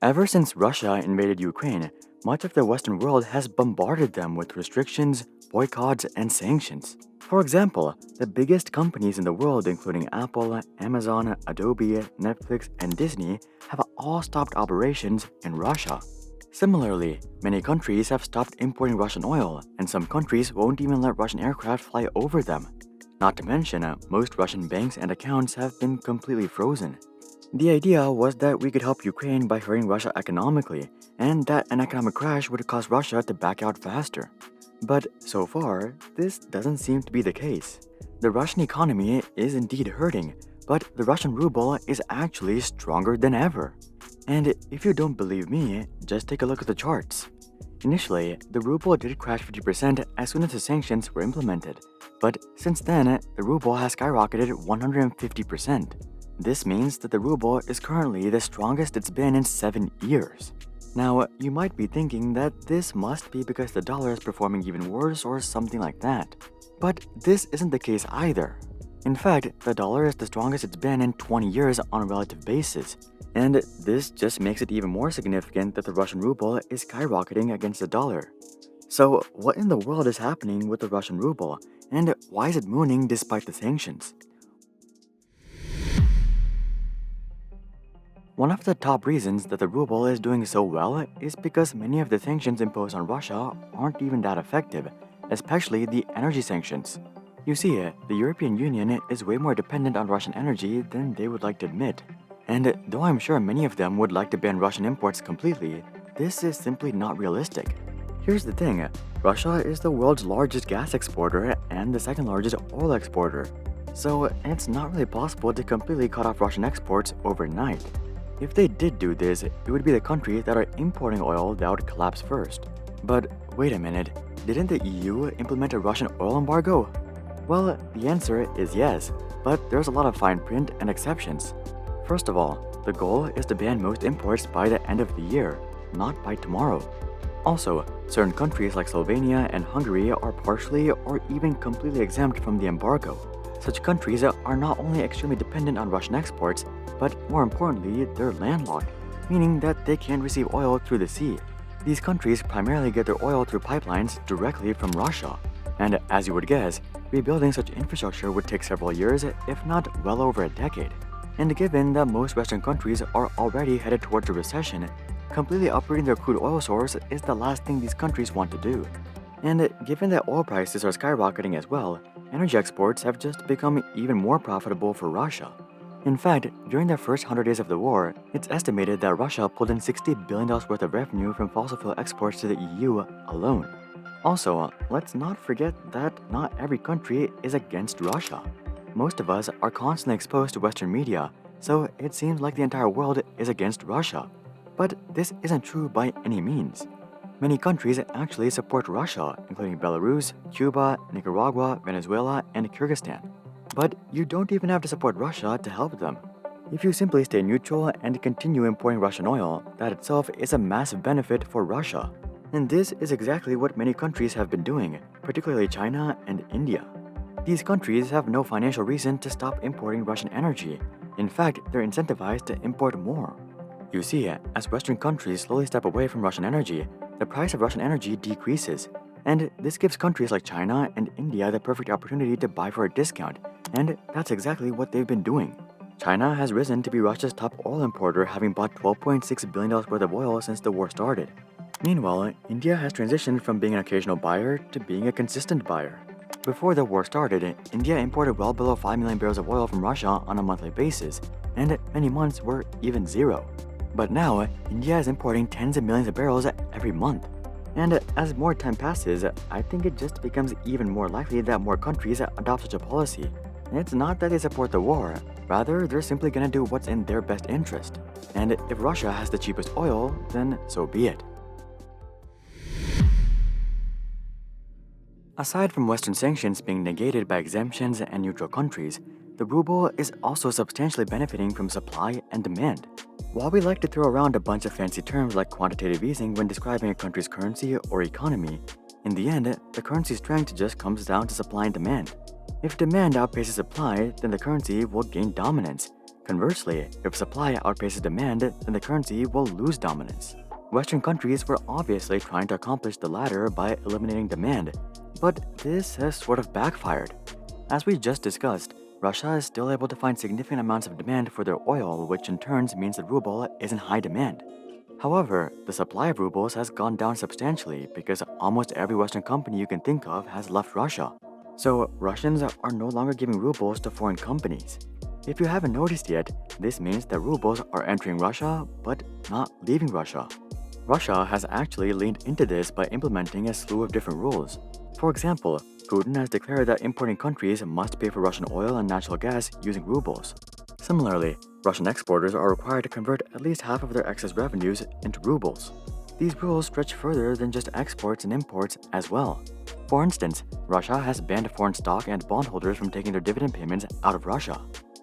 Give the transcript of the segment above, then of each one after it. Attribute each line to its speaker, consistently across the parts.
Speaker 1: Ever since Russia invaded Ukraine, much of the Western world has bombarded them with restrictions, boycotts, and sanctions. For example, the biggest companies in the world, including Apple, Amazon, Adobe, Netflix, and Disney, have all stopped operations in Russia. Similarly, many countries have stopped importing Russian oil, and some countries won't even let Russian aircraft fly over them. Not to mention, most Russian banks and accounts have been completely frozen. The idea was that we could help Ukraine by hurting Russia economically, and that an economic crash would cause Russia to back out faster. But so far, this doesn't seem to be the case. The Russian economy is indeed hurting, but the Russian ruble is actually stronger than ever. And if you don't believe me, just take a look at the charts. Initially, the ruble did crash 50% as soon as the sanctions were implemented, but since then, the ruble has skyrocketed 150%. This means that the ruble is currently the strongest it's been in 7 years. Now, you might be thinking that this must be because the dollar is performing even worse or something like that. But this isn't the case either. In fact, the dollar is the strongest it's been in 20 years on a relative basis. And this just makes it even more significant that the Russian ruble is skyrocketing against the dollar. So, what in the world is happening with the Russian ruble, and why is it mooning despite the sanctions? One of the top reasons that the ruble is doing so well is because many of the sanctions imposed on Russia aren't even that effective, especially the energy sanctions. You see, the European Union is way more dependent on Russian energy than they would like to admit. And though I'm sure many of them would like to ban Russian imports completely, this is simply not realistic. Here's the thing, Russia is the world's largest gas exporter and the second largest oil exporter. So it's not really possible to completely cut off Russian exports overnight. If they did do this, it would be the countries that are importing oil that would collapse first. But wait a minute, didn't the EU implement a Russian oil embargo? Well, the answer is yes, but there's a lot of fine print and exceptions. First of all, the goal is to ban most imports by the end of the year, not by tomorrow. Also, certain countries like Slovenia and Hungary are partially or even completely exempt from the embargo. Such countries are not only extremely dependent on Russian exports, but more importantly, they're landlocked, meaning that they can't receive oil through the sea. These countries primarily get their oil through pipelines directly from Russia. And as you would guess, rebuilding such infrastructure would take several years, if not well over a decade. And given that most Western countries are already headed towards a recession, completely uprooting their crude oil source is the last thing these countries want to do. And given that oil prices are skyrocketing as well, energy exports have just become even more profitable for Russia. In fact, during the first 100 days of the war, it's estimated that Russia pulled in $60 billion worth of revenue from fossil fuel exports to the EU alone. Also, let's not forget that not every country is against Russia. Most of us are constantly exposed to Western media, so it seems like the entire world is against Russia. But this isn't true by any means. Many countries actually support Russia, including Belarus, Cuba, Nicaragua, Venezuela, and Kyrgyzstan. But you don't even have to support Russia to help them. If you simply stay neutral and continue importing Russian oil, that itself is a massive benefit for Russia. And this is exactly what many countries have been doing, particularly China and India. These countries have no financial reason to stop importing Russian energy. In fact, they're incentivized to import more. You see, as Western countries slowly step away from Russian energy, the price of Russian energy decreases. And this gives countries like China and India the perfect opportunity to buy for a discount, and that's exactly what they've been doing. China has risen to be Russia's top oil importer, having bought $12.6 billion worth of oil since the war started. Meanwhile, India has transitioned from being an occasional buyer to being a consistent buyer. Before the war started, India imported well below 5 million barrels of oil from Russia on a monthly basis, and many months were even zero. But now, India is importing tens of millions of barrels every month. And as more time passes, I think it just becomes even more likely that more countries adopt such a policy. It's not that they support the war, rather they're simply gonna do what's in their best interest. And if Russia has the cheapest oil, then so be it. Aside from Western sanctions being negated by exemptions and neutral countries, the ruble is also substantially benefiting from supply and demand. While we like to throw around a bunch of fancy terms like quantitative easing when describing a country's currency or economy, in the end, the currency's strength just comes down to supply and demand. If demand outpaces supply, then the currency will gain dominance. Conversely, if supply outpaces demand, then the currency will lose dominance. Western countries were obviously trying to accomplish the latter by eliminating demand, but this has sort of backfired. As we just discussed, Russia is still able to find significant amounts of demand for their oil, which in turn means the ruble is in high demand. However, the supply of rubles has gone down substantially because almost every Western company you can think of has left Russia. So Russians are no longer giving rubles to foreign companies. If you haven't noticed yet, this means that rubles are entering Russia but not leaving Russia. Russia has actually leaned into this by implementing a slew of different rules. For example, Putin has declared that importing countries must pay for Russian oil and natural gas using rubles. Similarly, Russian exporters are required to convert at least half of their excess revenues into rubles. These rules stretch further than just exports and imports as well. For instance, Russia has banned foreign stock and bondholders from taking their dividend payments out of Russia.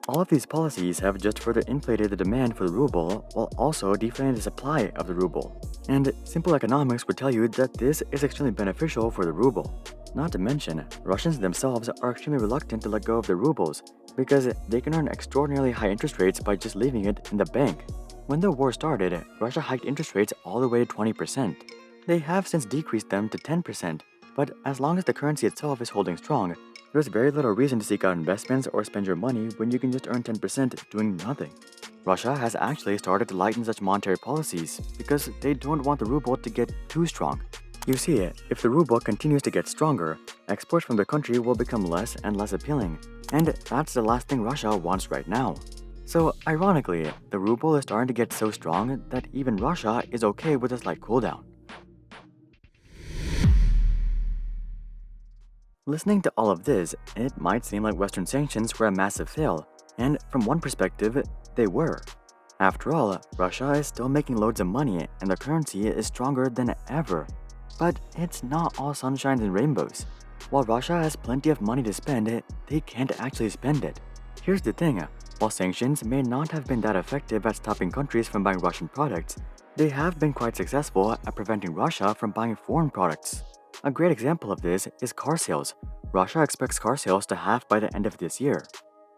Speaker 1: All of these policies have just further inflated the demand for the ruble while also deflating the supply of the ruble. And simple economics would tell you that this is extremely beneficial for the ruble. Not to mention, Russians themselves are extremely reluctant to let go of their rubles because they can earn extraordinarily high interest rates by just leaving it in the bank. When the war started, Russia hiked interest rates all the way to 20%. They have since decreased them to 10%, but as long as the currency itself is holding strong, there's very little reason to seek out investments or spend your money when you can just earn 10% doing nothing. Russia has actually started to lighten such monetary policies because they don't want the ruble to get too strong. You see, if the ruble continues to get stronger, exports from the country will become less and less appealing, and that's the last thing Russia wants right now. So, ironically, the ruble is starting to get so strong that even Russia is okay with a slight cooldown. Listening to all of this, it might seem like Western sanctions were a massive fail, and from one perspective, they were. After all, Russia is still making loads of money and the currency is stronger than ever. But it's not all sunshine and rainbows. While Russia has plenty of money to spend, they can't actually spend it. Here's the thing, while sanctions may not have been that effective at stopping countries from buying Russian products, they have been quite successful at preventing Russia from buying foreign products. A great example of this is car sales. Russia expects car sales to halve by the end of this year.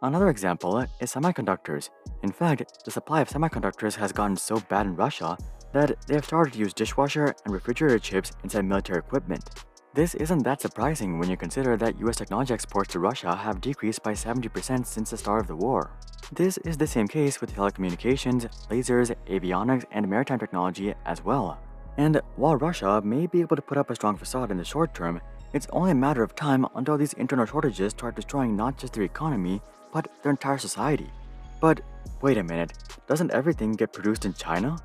Speaker 1: Another example is semiconductors. In fact, the supply of semiconductors has gotten so bad in Russia that they have started to use dishwasher and refrigerator chips inside military equipment. This isn't that surprising when you consider that US technology exports to Russia have decreased by 70% since the start of the war. This is the same case with telecommunications, lasers, avionics, and maritime technology as well. And while Russia may be able to put up a strong facade in the short term, it's only a matter of time until these internal shortages start destroying not just their economy, but their entire society. But wait a minute, doesn't everything get produced in China?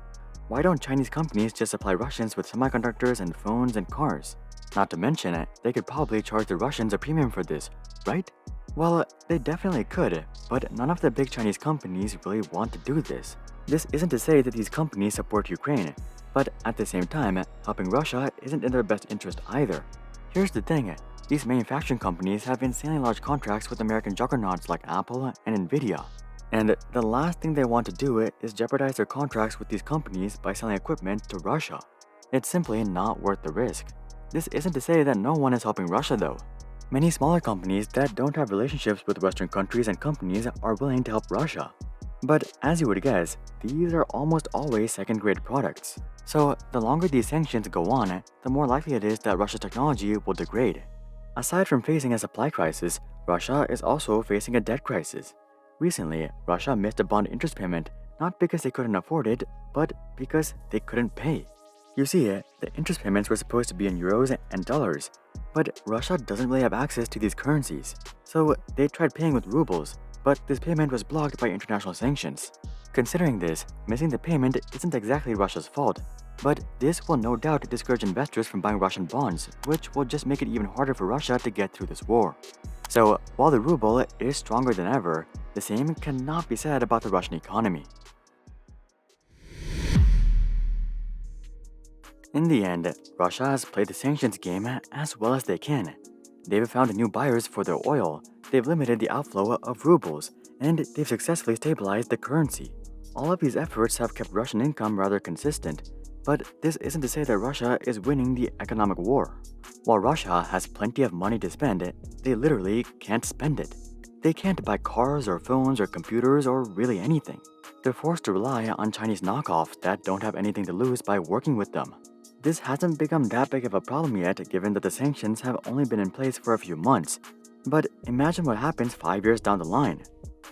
Speaker 1: Why don't Chinese companies just supply Russians with semiconductors and phones and cars? Not to mention it, they could probably charge the Russians a premium for this, right? Well, they definitely could, but none of the big Chinese companies really want to do this. This isn't to say that these companies support Ukraine, but at the same time, helping Russia isn't in their best interest either. Here's the thing, these manufacturing companies have insanely large contracts with American juggernauts like Apple and Nvidia. And the last thing they want to do is jeopardize their contracts with these companies by selling equipment to Russia. It's simply not worth the risk. This isn't to say that no one is helping Russia though. Many smaller companies that don't have relationships with Western countries and companies are willing to help Russia. But as you would guess, these are almost always second-grade products. So the longer these sanctions go on, the more likely it is that Russia's technology will degrade. Aside from facing a supply crisis, Russia is also facing a debt crisis. Recently, Russia missed a bond interest payment, not because they couldn't afford it, but because they couldn't pay. You see, the interest payments were supposed to be in euros and dollars, but Russia doesn't really have access to these currencies. So they tried paying with rubles, but this payment was blocked by international sanctions. Considering this, missing the payment isn't exactly Russia's fault, but this will no doubt discourage investors from buying Russian bonds, which will just make it even harder for Russia to get through this war. So while the ruble is stronger than ever, the same cannot be said about the Russian economy. In the end, Russia has played the sanctions game as well as they can. They've found new buyers for their oil, they've limited the outflow of rubles, and they've successfully stabilized the currency. All of these efforts have kept Russian income rather consistent, but this isn't to say that Russia is winning the economic war. While Russia has plenty of money to spend, they literally can't spend it. They can't buy cars or phones or computers or really anything. They're forced to rely on Chinese knockoffs that don't have anything to lose by working with them. This hasn't become that big of a problem yet given that the sanctions have only been in place for a few months. But imagine what happens 5 years down the line.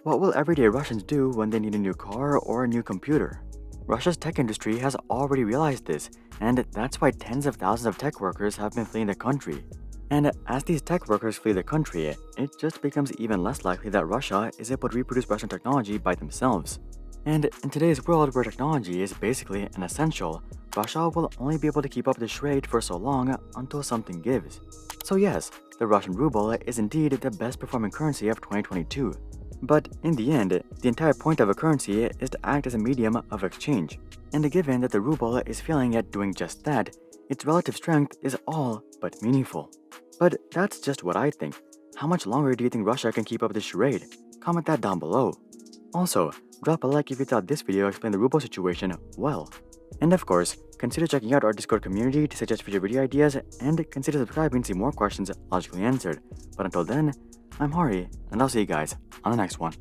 Speaker 1: What will everyday Russians do when they need a new car or a new computer? Russia's tech industry has already realized this, and that's why tens of thousands of tech workers have been fleeing the country. And as these tech workers flee the country, it just becomes even less likely that Russia is able to reproduce Russian technology by themselves. And in today's world where technology is basically an essential, Russia will only be able to keep up this rate for so long until something gives. So yes, the Russian ruble is indeed the best performing currency of 2022. But in the end, the entire point of a currency is to act as a medium of exchange. And given that the ruble is failing at doing just that, its relative strength is all but meaningful. But that's just what I think. How much longer do you think Russia can keep up this charade? Comment that down below. Also, drop a like if you thought this video explained the ruble situation well. And of course, consider checking out our Discord community to suggest future video ideas and consider subscribing to see more questions logically answered. But until then, I'm Hari, and I'll see you guys on the next one.